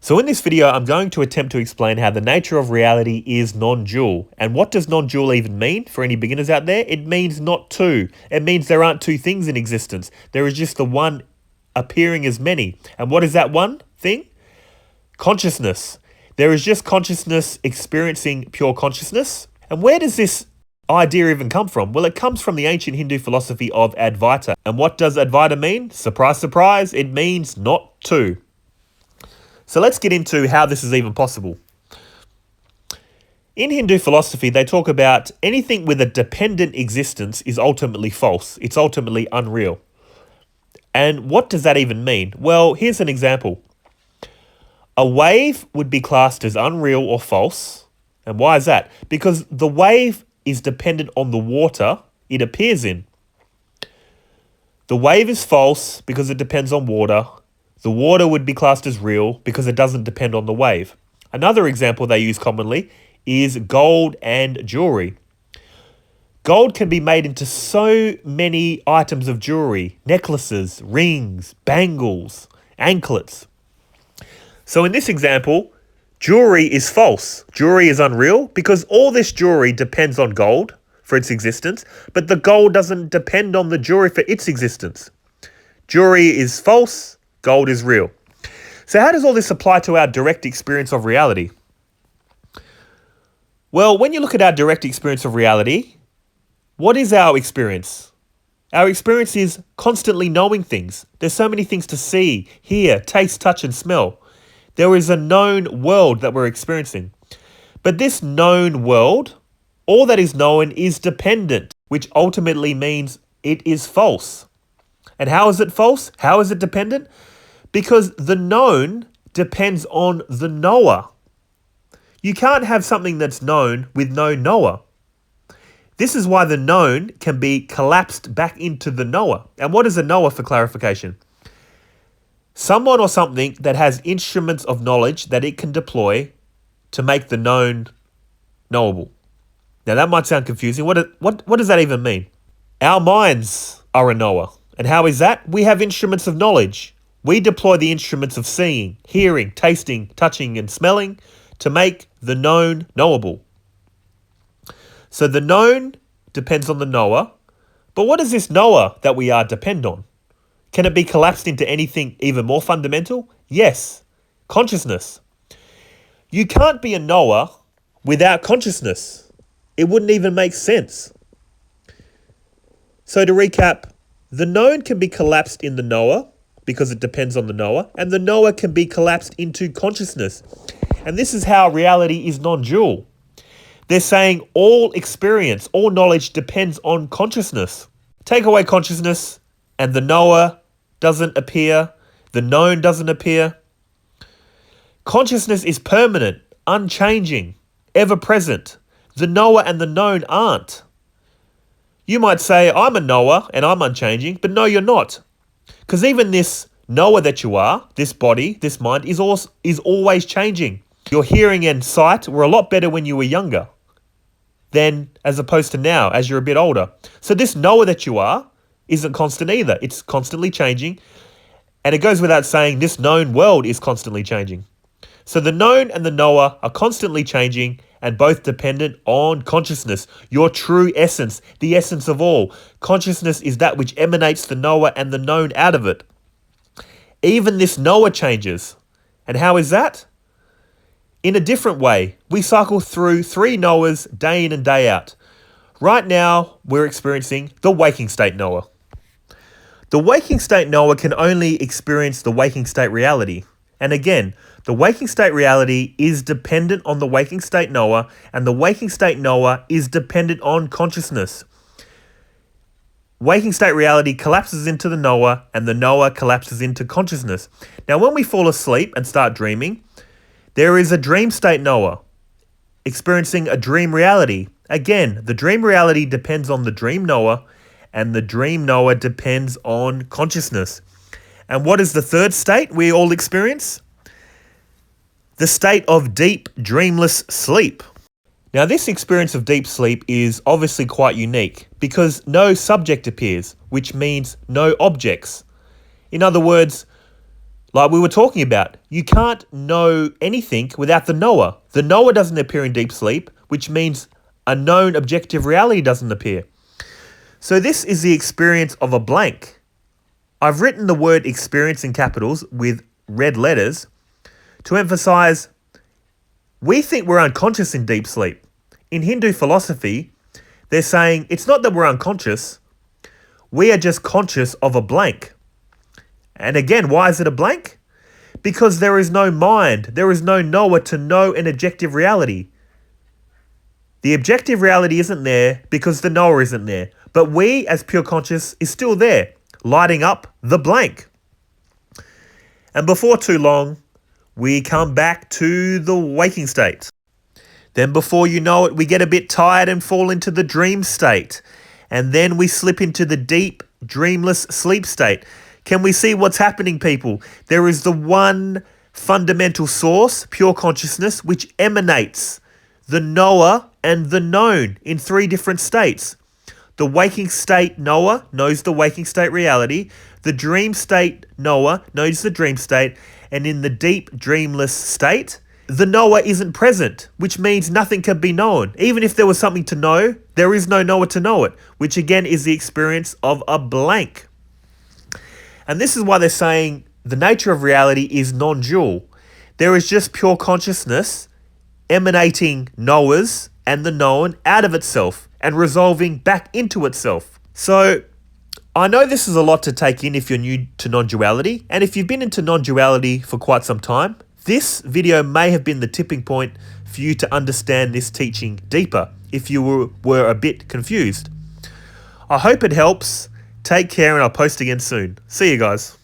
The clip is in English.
So in this video, I'm going to attempt to explain how the nature of reality is non-dual. And what does non-dual even mean for any beginners out there? It means not two. It means there aren't two things in existence. There is just the one appearing as many. And what is that one thing? Consciousness. There is just consciousness experiencing pure consciousness. And where does this idea even come from? Well, it comes from the ancient Hindu philosophy of Advaita. And what does Advaita mean? Surprise, surprise, it means not two. So let's get into how this is even possible. In Hindu philosophy, they talk about anything with a dependent existence is ultimately false. It's ultimately unreal. And what does that even mean? Well, here's an example. A wave would be classed as unreal or false. And why is that? Because the wave is dependent on the water it appears in. The wave is false because it depends on water. The water would be classed as real because it doesn't depend on the wave. Another example they use commonly is gold and jewelry. Gold can be made into so many items of jewelry, necklaces, rings, bangles, anklets. So in this example, jewelry is false. Jewelry is unreal because all this jewelry depends on gold for its existence, but the gold doesn't depend on the jewelry for its existence. Jewelry is false. Gold is real. So how does all this apply to our direct experience of reality? Well, when you look at our direct experience of reality, what is our experience? Our experience is constantly knowing things. There's so many things to see, hear, taste, touch, and smell. There is a known world that we're experiencing. But this known world, all that is known is dependent, which ultimately means it is false. And how is it false? How is it dependent? Because the known depends on the knower. You can't have something that's known with no knower. This is why the known can be collapsed back into the knower. And what is a knower, for clarification? Someone or something that has instruments of knowledge that it can deploy to make the known knowable. Now that might sound confusing. What does that even mean? Our minds are a knower. And how is that? We have instruments of knowledge. We deploy the instruments of seeing, hearing, tasting, touching, and smelling to make the known knowable. So the known depends on the knower. But what does this knower that we are depend on? Can it be collapsed into anything even more fundamental? Yes, consciousness. You can't be a knower without consciousness. It wouldn't even make sense. So to recap, the known can be collapsed in the knower because it depends on the knower, and the knower can be collapsed into consciousness. And this is how reality is non-dual. They're saying all experience, all knowledge depends on consciousness. Take away consciousness and the knower doesn't appear, the known doesn't appear. Consciousness is permanent, unchanging, ever present. The knower and the known aren't. You might say, I'm a knower and I'm unchanging, but no, you're not. Because even this knower that you are, this body, this mind, is always changing. Your hearing and sight were a lot better when you were younger than as opposed to now as you're a bit older. So this knower that you are isn't constant either. It's constantly changing. And it goes without saying this known world is constantly changing. So the known and the knower are constantly changing and both dependent on consciousness, your true essence, the essence of all. Consciousness is that which emanates the knower and the known out of it. Even this knower changes. And how is that? In a different way. We cycle through three knowers day in and day out. Right now, we're experiencing the waking state knower. The waking state knower can only experience the waking state reality. And again, the waking state reality is dependent on the waking state knower, and the waking state knower is dependent on consciousness. Waking state reality collapses into the knower, and the knower collapses into consciousness. Now, when we fall asleep and start dreaming, there is a dream state knower experiencing a dream reality. Again, the dream reality depends on the dream knower, and the dream knower depends on consciousness. And what is the third state we all experience? The state of deep, dreamless sleep. Now, this experience of deep sleep is obviously quite unique because no subject appears, which means no objects. In other words, Like we were talking about, you can't know anything without the knower. The knower doesn't appear in deep sleep, which means a known objective reality doesn't appear. So this is the experience of a blank. I've written the word experience in capitals with red letters to emphasize we think we're unconscious in deep sleep. In Hindu philosophy, they're saying it's not that we're unconscious, we are just conscious of a blank. And again, why is it a blank? Because there is no mind, there is no knower to know an objective reality. The objective reality isn't there because the knower isn't there. But we, as pure conscious, is still there, lighting up the blank. And before too long, we come back to the waking state. Then before you know it, we get a bit tired and fall into the dream state. And then we slip into the deep, dreamless sleep state. Can we see what's happening, people? There is the one fundamental source, pure consciousness, which emanates the knower and the known in three different states. The waking state knower knows the waking state reality. The dream state knower knows the dream state. And in the deep, dreamless state, the knower isn't present, which means nothing can be known. Even if there was something to know, there is no knower to know it, which again is the experience of a blank. And this is why they're saying the nature of reality is non-dual. There is just pure consciousness emanating knowers and the known out of itself and resolving back into itself. So I know this is a lot to take in if you're new to non-duality, and if you've been into non-duality for quite some time, this video may have been the tipping point for you to understand this teaching deeper if you were a bit confused. I hope it helps. Take care, and I'll post again soon. See you guys.